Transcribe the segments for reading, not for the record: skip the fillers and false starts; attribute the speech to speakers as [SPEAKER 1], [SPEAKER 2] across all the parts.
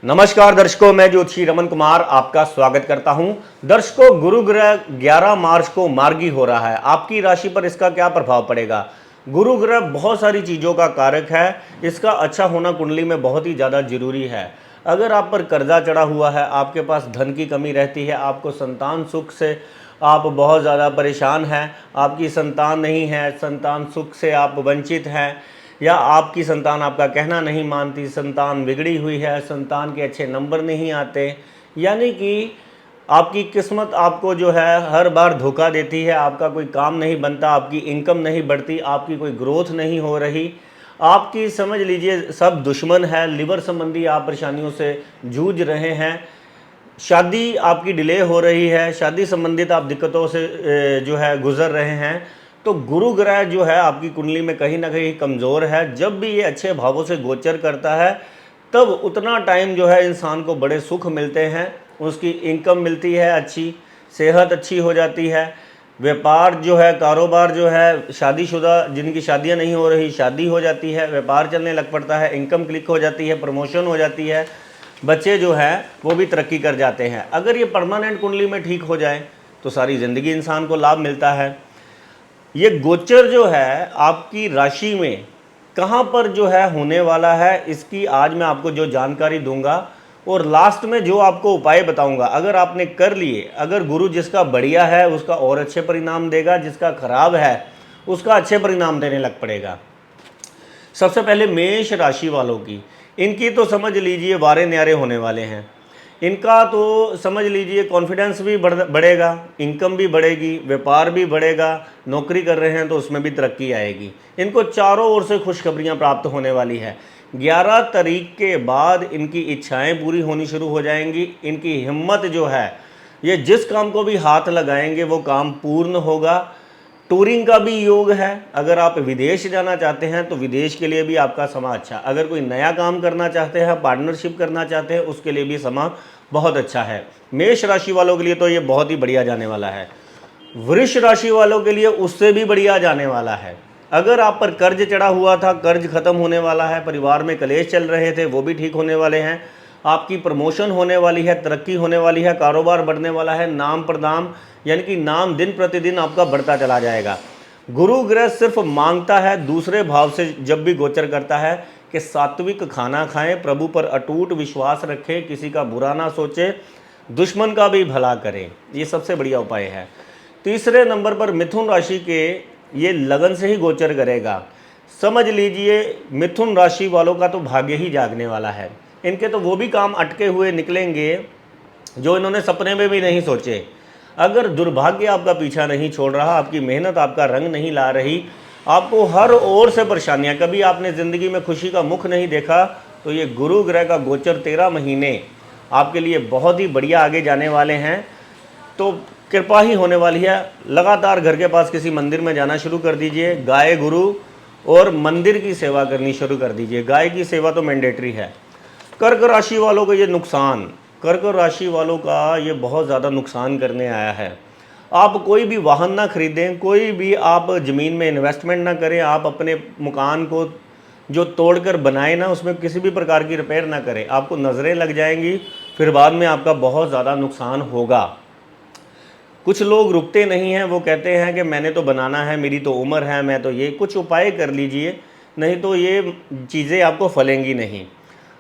[SPEAKER 1] नमस्कार दर्शकों, मैं ज्योतिषी रमन कुमार आपका स्वागत करता हूं। दर्शकों, गुरु ग्रह 11 मार्च को मार्गी हो रहा है। आपकी राशि पर इसका क्या प्रभाव पड़ेगा? गुरु ग्रह बहुत सारी चीज़ों का कारक है। इसका अच्छा होना कुंडली में बहुत ही ज़्यादा जरूरी है। अगर आप पर कर्जा चढ़ा हुआ है, आपके पास धन की कमी रहती है, आपको संतान सुख से आप बहुत ज़्यादा परेशान हैं, आपकी संतान नहीं है, संतान सुख से आप वंचित हैं, या आपकी संतान आपका कहना नहीं मानती, संतान बिगड़ी हुई है, संतान के अच्छे नंबर नहीं आते, यानी कि आपकी किस्मत आपको जो है हर बार धोखा देती है, आपका कोई काम नहीं बनता, आपकी इनकम नहीं बढ़ती, आपकी कोई ग्रोथ नहीं हो रही, आपकी समझ लीजिए सब दुश्मन है, लिवर संबंधी आप परेशानियों से जूझ रहे हैं, शादी आपकी डिले हो रही है, शादी संबंधित आप दिक्कतों से जो है गुजर रहे हैं, तो गुरु ग्रह जो है आपकी कुंडली में कहीं ना कहीं कमज़ोर है। जब भी ये अच्छे भावों से गोचर करता है तब उतना टाइम जो है इंसान को बड़े सुख मिलते हैं, उसकी इनकम मिलती है, अच्छी सेहत अच्छी हो जाती है, व्यापार जो है, कारोबार जो है, शादीशुदा जिनकी शादियां नहीं हो रही शादी हो जाती है, व्यापार चलने लग पड़ता है, इनकम क्लिक हो जाती है, प्रमोशन हो जाती है, बच्चे जो हैं वो भी तरक्की कर जाते हैं। अगर ये परमानेंट कुंडली में ठीक हो जाए तो सारी ज़िंदगी इंसान को लाभ मिलता है। ये गोचर जो है आपकी राशि में कहाँ पर जो है होने वाला है, इसकी आज मैं आपको जो जानकारी दूंगा और लास्ट में जो आपको उपाय बताऊंगा, अगर आपने कर लिए, अगर गुरु जिसका बढ़िया है उसका और अच्छे परिणाम देगा, जिसका खराब है उसका अच्छे परिणाम देने लग पड़ेगा। सबसे पहले मेष राशि वालों की, इनकी तो समझ लीजिए वारे न्यारे होने वाले हैं। इनका तो समझ लीजिए कॉन्फिडेंस भी बढ़ेगा, इनकम भी बढ़ेगी, व्यापार भी बढ़ेगा, नौकरी कर रहे हैं तो उसमें भी तरक्की आएगी। इनको चारों ओर से खुशखबरियां प्राप्त होने वाली है। 11 तारीख के बाद इनकी इच्छाएं पूरी होनी शुरू हो जाएंगी। इनकी हिम्मत जो है, ये जिस काम को भी हाथ लगाएंगे वो काम पूर्ण होगा। टूरिंग का भी योग है। अगर आप विदेश जाना चाहते हैं तो विदेश के लिए भी आपका समय अच्छा। अगर कोई नया काम करना चाहते हैं, पार्टनरशिप करना चाहते हैं, उसके लिए भी समय बहुत अच्छा है। मेष राशि वालों के लिए तो ये बहुत ही बढ़िया जाने वाला है। वृष राशि वालों के लिए उससे भी बढ़िया जाने वाला है। अगर आप पर कर्ज चढ़ा हुआ था, कर्ज खत्म होने वाला है, परिवार में कलेश चल रहे थे वो भी ठीक होने वाले हैं, आपकी प्रमोशन होने वाली है, तरक्की होने वाली है, कारोबार बढ़ने वाला है, नाम प्रदाम यानी कि नाम दिन प्रतिदिन आपका बढ़ता चला जाएगा। गुरु ग्रह सिर्फ मांगता है दूसरे भाव से जब भी गोचर करता है कि सात्विक खाना खाएं, प्रभु पर अटूट विश्वास रखें, किसी का बुरा ना सोचे, दुश्मन का भी भला करें। ये सबसे बढ़िया उपाय है। तीसरे नंबर पर मिथुन राशि के ये लगन से ही गोचर करेगा। समझ लीजिए मिथुन राशि वालों का तो भाग्य ही जागने वाला है। इनके तो वो भी काम अटके हुए निकलेंगे जो इन्होंने सपने में भी नहीं सोचे। अगर दुर्भाग्य आपका पीछा नहीं छोड़ रहा, आपकी मेहनत आपका रंग नहीं ला रही, आपको हर ओर से परेशानियां, कभी आपने ज़िंदगी में खुशी का मुख नहीं देखा, तो ये गुरु ग्रह का गोचर 13 महीने आपके लिए बहुत ही बढ़िया आगे जाने वाले हैं। तो कृपा ही होने वाली है। लगातार घर के पास किसी मंदिर में जाना शुरू कर दीजिए, गाय गुरु और मंदिर की सेवा करनी शुरू कर दीजिए। गाय की सेवा तो मैंडेटरी है। कर्क राशि वालों को ये नुकसान, कर्क राशि वालों का ये बहुत ज़्यादा नुकसान करने आया है। आप कोई भी वाहन ना खरीदें, कोई भी आप ज़मीन में इन्वेस्टमेंट ना करें, आप अपने मकान को जो तोड़कर बनाए ना उसमें किसी भी प्रकार की रिपेयर ना करें, आपको नज़रें लग जाएंगी, फिर बाद में आपका बहुत ज़्यादा नुकसान होगा। कुछ लोग रुकते नहीं हैं, वो कहते हैं कि मैंने तो बनाना है, मेरी तो उम्र है, मैं तो ये, कुछ उपाय कर लीजिए, नहीं तो ये चीज़ें आपको फलेंगी नहीं,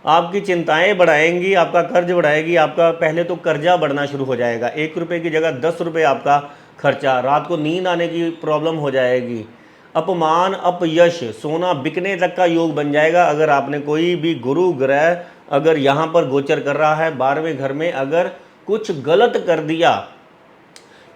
[SPEAKER 1] आपकी चिंताएं बढ़ाएंगी, आपका कर्ज बढ़ाएगी। आपका पहले तो कर्जा बढ़ना शुरू हो जाएगा, 1 रुपये की जगह 10 रुपये आपका खर्चा, रात को नींद आने की प्रॉब्लम हो जाएगी, अपमान अपयश, सोना बिकने तक का योग बन जाएगा। अगर आपने कोई भी गुरु ग्रह अगर यहाँ पर गोचर कर रहा है 12वें घर में, अगर कुछ गलत कर दिया,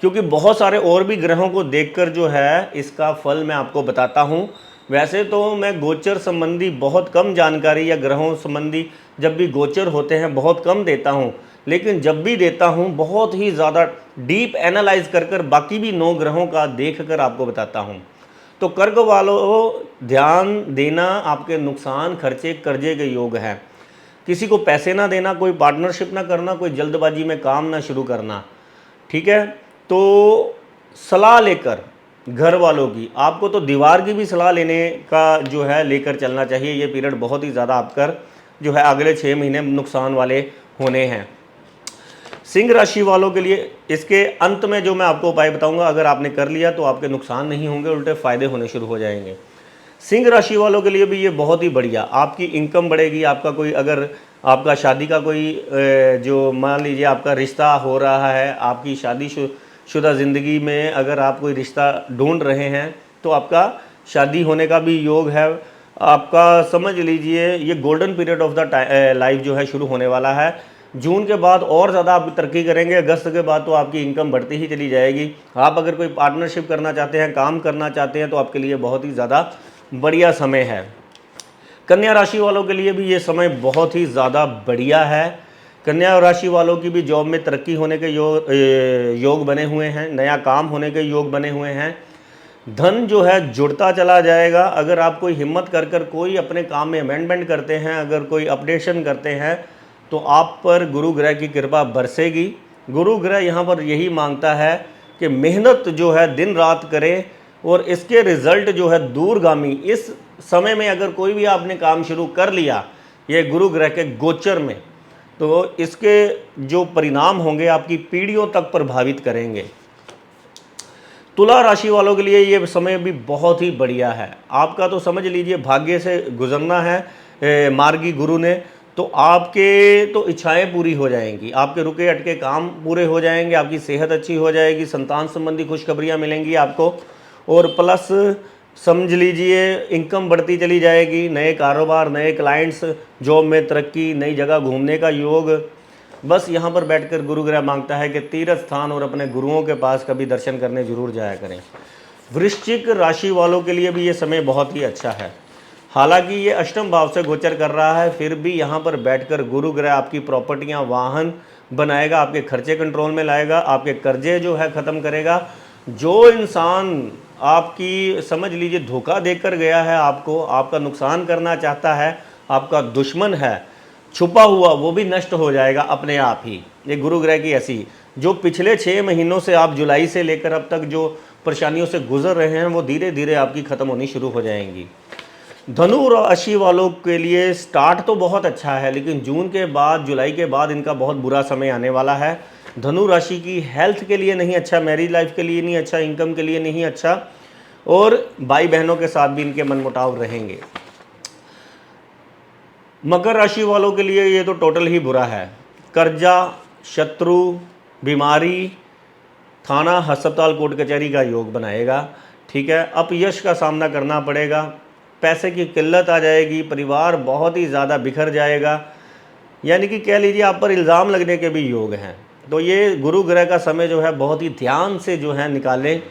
[SPEAKER 1] क्योंकि बहुत सारे और भी ग्रहों को देखकर जो है इसका फल मैं आपको बताता हूँ। वैसे तो मैं गोचर संबंधी बहुत कम जानकारी या ग्रहों संबंधी जब भी गोचर होते हैं बहुत कम देता हूँ, लेकिन जब भी देता हूँ बहुत ही ज़्यादा डीप एनालाइज कर बाकी भी 9 ग्रहों का देख कर आपको बताता हूँ। तो कर्क वालों ध्यान देना, आपके नुकसान खर्चे कर्जे के योग हैं। किसी को पैसे ना देना, कोई पार्टनरशिप ना करना, कोई जल्दबाजी में काम ना शुरू करना, ठीक है। तो सलाह लेकर घर वालों की, आपको तो दीवार की भी सलाह लेने का जो है लेकर चलना चाहिए। ये पीरियड बहुत ही ज़्यादा जो है अगले 6 महीने नुकसान वाले होने हैं। सिंह राशि वालों के लिए इसके अंत में जो मैं आपको उपाय बताऊंगा, अगर आपने कर लिया तो आपके नुकसान नहीं होंगे, उल्टे फ़ायदे होने शुरू हो जाएंगे। सिंह राशि वालों के लिए भी ये बहुत ही बढ़िया, आपकी इनकम बढ़ेगी। आपका कोई अगर आपका शादी का कोई जो मान लीजिए आपका रिश्ता हो रहा है, आपकी शादीशुदा ज़िंदगी में अगर आप कोई रिश्ता ढूंढ रहे हैं तो आपका शादी होने का भी योग है। आपका समझ लीजिए ये golden period of the life जो है शुरू होने वाला है। जून के बाद और ज़्यादा आप तरक्की करेंगे, अगस्त के बाद तो आपकी इनकम बढ़ती ही चली जाएगी। आप अगर कोई पार्टनरशिप करना चाहते हैं, काम करना चाहते हैं, तो आपके लिए बहुत ही ज़्यादा बढ़िया समय है। कन्या राशि वालों के लिए भी ये समय बहुत ही ज़्यादा बढ़िया है। कन्या राशि वालों की भी जॉब में तरक्की होने के योग बने हुए हैं, नया काम होने के योग बने हुए हैं। धन जो है जुड़ता चला जाएगा। अगर आप कोई हिम्मत कर कर कोई अपने काम में अमेंडमेंट करते हैं, अगर कोई अपडेशन करते हैं, तो आप पर गुरु ग्रह की कृपा बरसेगी। गुरु ग्रह यहाँ पर यही मांगता है कि मेहनत जो है दिन रात करें और इसके रिज़ल्ट जो है दूरगामी। इस समय में अगर कोई भी आपने काम शुरू कर लिया ये गुरु ग्रह के गोचर में, तो इसके जो परिणाम होंगे आपकी पीढ़ियों तक प्रभावित करेंगे। तुला राशि वालों के लिए ये समय भी बहुत ही बढ़िया है। आपका तो समझ लीजिए भाग्य से गुजरना है मार्गी गुरु ने, तो आपके तो इच्छाएं पूरी हो जाएंगी, आपके रुके अटके काम पूरे हो जाएंगे, आपकी सेहत अच्छी हो जाएगी, संतान संबंधी खुशखबरियां मिलेंगी आपको, और प्लस समझ लीजिए इनकम बढ़ती चली जाएगी। नए कारोबार, नए क्लाइंट्स, जॉब में तरक्की, नई जगह घूमने का योग। बस यहाँ पर बैठकर गुरु ग्रह मांगता है कि तीर्थ स्थान और अपने गुरुओं के पास कभी दर्शन करने जरूर जाया करें। वृश्चिक राशि वालों के लिए भी ये समय बहुत ही अच्छा है। हालांकि ये अष्टम भाव से गोचर कर रहा है, फिर भी यहाँ पर बैठकर गुरु ग्रह आपकी प्रॉपर्टियाँ, वाहन बनाएगा, आपके खर्चे कंट्रोल में लाएगा, आपके कर्जे जो है ख़त्म करेगा। जो इंसान आपकी समझ लीजिए धोखा देकर गया है, आपको आपका नुकसान करना चाहता है, आपका दुश्मन है छुपा हुआ, वो भी नष्ट हो जाएगा अपने आप ही। ये गुरु ग्रह की ऐसी, जो पिछले 6 महीनों से आप जुलाई से लेकर अब तक जो परेशानियों से गुजर रहे हैं, वो धीरे धीरे आपकी ख़त्म होनी शुरू हो जाएंगी। धनु राशि वालों के लिए स्टार्ट तो बहुत अच्छा है, लेकिन जून के बाद, जुलाई के बाद इनका बहुत बुरा समय आने वाला है। धनु राशि की हेल्थ के लिए नहीं अच्छा, मैरिज लाइफ के लिए नहीं अच्छा, इनकम के लिए नहीं अच्छा, और भाई बहनों के साथ भी इनके मनमुटाव रहेंगे। मकर राशि वालों के लिए ये तो टोटल ही बुरा है। कर्जा, शत्रु, बीमारी, थाना, अस्पताल, कोर्ट कचहरी का योग बनाएगा। ठीक है, अपयश का सामना करना पड़ेगा, पैसे की किल्लत आ जाएगी, परिवार बहुत ही ज़्यादा बिखर जाएगा, यानी कि कह लीजिए आप पर इल्ज़ाम लगने के भी योग हैं। तो ये गुरु ग्रह का समय जो है बहुत ही ध्यान से जो है निकालें।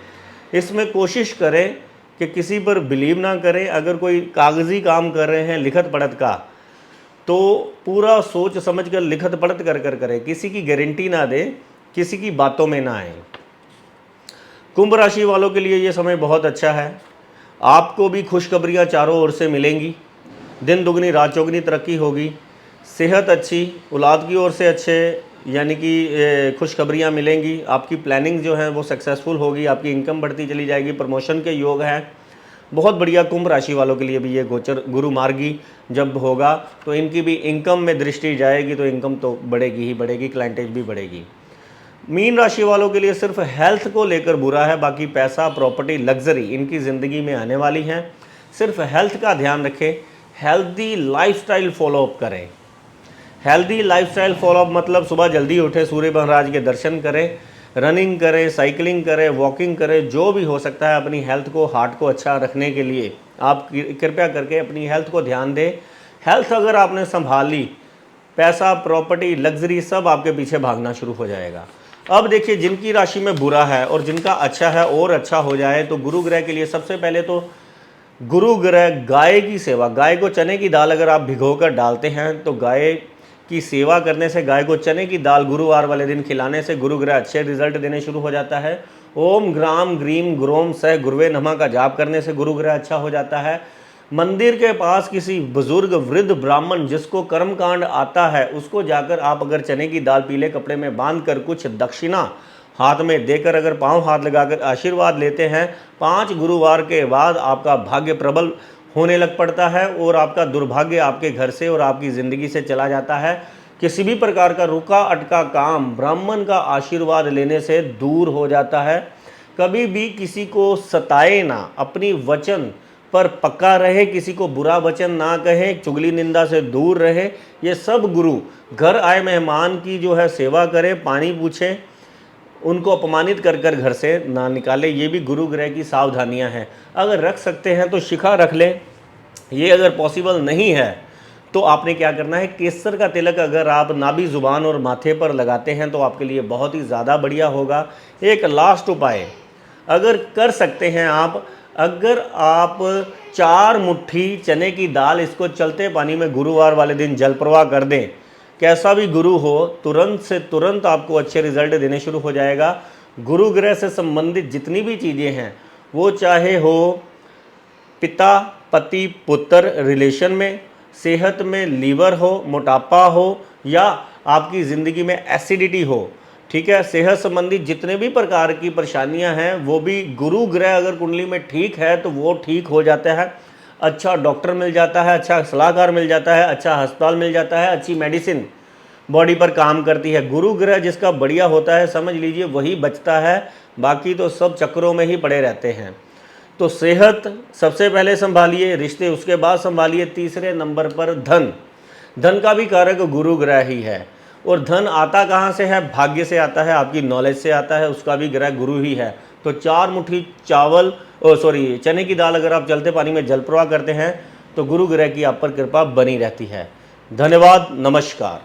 [SPEAKER 1] इसमें कोशिश करें कि किसी पर बिलीव ना करें। अगर कोई कागज़ी काम कर रहे हैं लिखत पढ़त का, तो पूरा सोच समझ कर लिखत पढ़त कर करें, किसी की गारंटी ना दें, किसी की बातों में ना आए। कुंभ राशि वालों के लिए ये समय बहुत अच्छा है। आपको भी खुशखबरियाँ चारों ओर से मिलेंगी, दिन दुगनी रात चौगनी तरक्की होगी, सेहत अच्छी, औलाद की ओर से अच्छे यानी कि खुशखबरियाँ मिलेंगी, आपकी प्लानिंग जो है वो सक्सेसफुल होगी, आपकी इनकम बढ़ती चली जाएगी, प्रमोशन के योग हैं। बहुत बढ़िया। कुंभ राशि वालों के लिए भी ये गोचर गुरु मार्गी जब होगा तो इनकी भी इनकम में दृष्टि जाएगी, तो इनकम तो बढ़ेगी ही बढ़ेगी, क्लाइंटेज भी बढ़ेगी। मीन राशि वालों के लिए सिर्फ हेल्थ को लेकर बुरा है, बाकी पैसा, प्रॉपर्टी, लग्जरी इनकी ज़िंदगी में आने वाली हैं। सिर्फ हेल्थ का ध्यान रखें, हेल्दी लाइफस्टाइल फॉलोअप करें। हेल्दी लाइफस्टाइल फॉलोअप मतलब सुबह जल्दी उठें, सूर्य महाराज के दर्शन करें, रनिंग करें, साइकिलिंग करें, वॉकिंग करें, जो भी हो सकता है अपनी हेल्थ को, हार्ट को अच्छा रखने के लिए आप कृपया करके अपनी हेल्थ को ध्यान दें। हेल्थ अगर आपने संभाली, पैसा, प्रॉपर्टी, लग्जरी सब आपके पीछे भागना शुरू हो जाएगा। अब देखिए, जिनकी राशि में बुरा है और जिनका अच्छा है और अच्छा हो जाए, तो गुरु ग्रह के लिए सबसे पहले तो गुरु ग्रह गाय की सेवा। गाय को चने की दाल अगर आप भिगोकर डालते हैं, तो गाय की सेवा करने से, गाय को चने की दाल गुरुवार वाले दिन खिलाने से गुरु ग्रह अच्छे रिजल्ट देने शुरू हो जाता है। ओम ग्राम ग्रीम ग्रोम सह गुरुवे नमः का जाप करने से गुरु ग्रह अच्छा हो जाता है। मंदिर के पास किसी बुजुर्ग वृद्ध ब्राह्मण जिसको कर्मकांड आता है, उसको जाकर आप अगर चने की दाल पीले कपड़े में बांधकर कुछ दक्षिणा हाथ में देकर अगर पांव हाथ लगाकर आशीर्वाद लेते हैं, 5 गुरुवार के बाद आपका भाग्य प्रबल होने लग पड़ता है और आपका दुर्भाग्य आपके घर से और आपकी ज़िंदगी से चला जाता है। किसी भी प्रकार का रुका अटका काम ब्राह्मण का आशीर्वाद लेने से दूर हो जाता है। कभी भी किसी को सताए ना, अपनी वचन पर पक्का रहे, किसी को बुरा वचन ना कहे, चुगली निंदा से दूर रहे। ये सब गुरु घर आए मेहमान की जो है सेवा करे, पानी पूछे, उनको अपमानित कर कर घर से ना निकाले। ये भी गुरु ग्रह की सावधानियां हैं। अगर रख सकते हैं तो शिखा रख लें। ये अगर पॉसिबल नहीं है तो आपने क्या करना है, केसर का तिलक अगर आप नाभि जुबान और माथे पर लगाते हैं तो आपके लिए बहुत ही ज़्यादा बढ़िया होगा। एक लास्ट उपाय अगर कर सकते हैं आप, अगर आप 4 मुट्ठी चने की दाल इसको चलते पानी में गुरुवार वाले दिन जल प्रवाह कर दें, कैसा भी गुरु हो तुरंत से तुरंत आपको अच्छे रिजल्ट देने शुरू हो जाएगा। गुरु ग्रह से संबंधित जितनी भी चीज़ें हैं, वो चाहे हो पिता पति पुत्र रिलेशन में, सेहत में लीवर हो, मोटापा हो, या आपकी ज़िंदगी में एसिडिटी हो, ठीक है, सेहत संबंधी जितने भी प्रकार की परेशानियां हैं वो भी गुरु ग्रह अगर कुंडली में ठीक है तो वो ठीक हो जाता है। अच्छा डॉक्टर मिल जाता है, अच्छा सलाहकार मिल जाता है, अच्छा अस्पताल मिल जाता है, अच्छी मेडिसिन बॉडी पर काम करती है। गुरु ग्रह जिसका बढ़िया होता है समझ लीजिए वही बचता है, बाकी तो सब चक्रों में ही पड़े रहते हैं। तो सेहत सबसे पहले संभालिए, रिश्ते उसके बाद संभालिए, तीसरे नंबर पर धन। धन का भी कारक गुरु ग्रह ही है। और धन आता कहाँ से है? भाग्य से आता है, आपकी नॉलेज से आता है, उसका भी ग्रह गुरु ही है। तो 4 मुट्ठी चने की दाल अगर आप चलते पानी में जल प्रवाह करते हैं तो गुरु ग्रह की आप पर कृपा बनी रहती है। धन्यवाद, नमस्कार।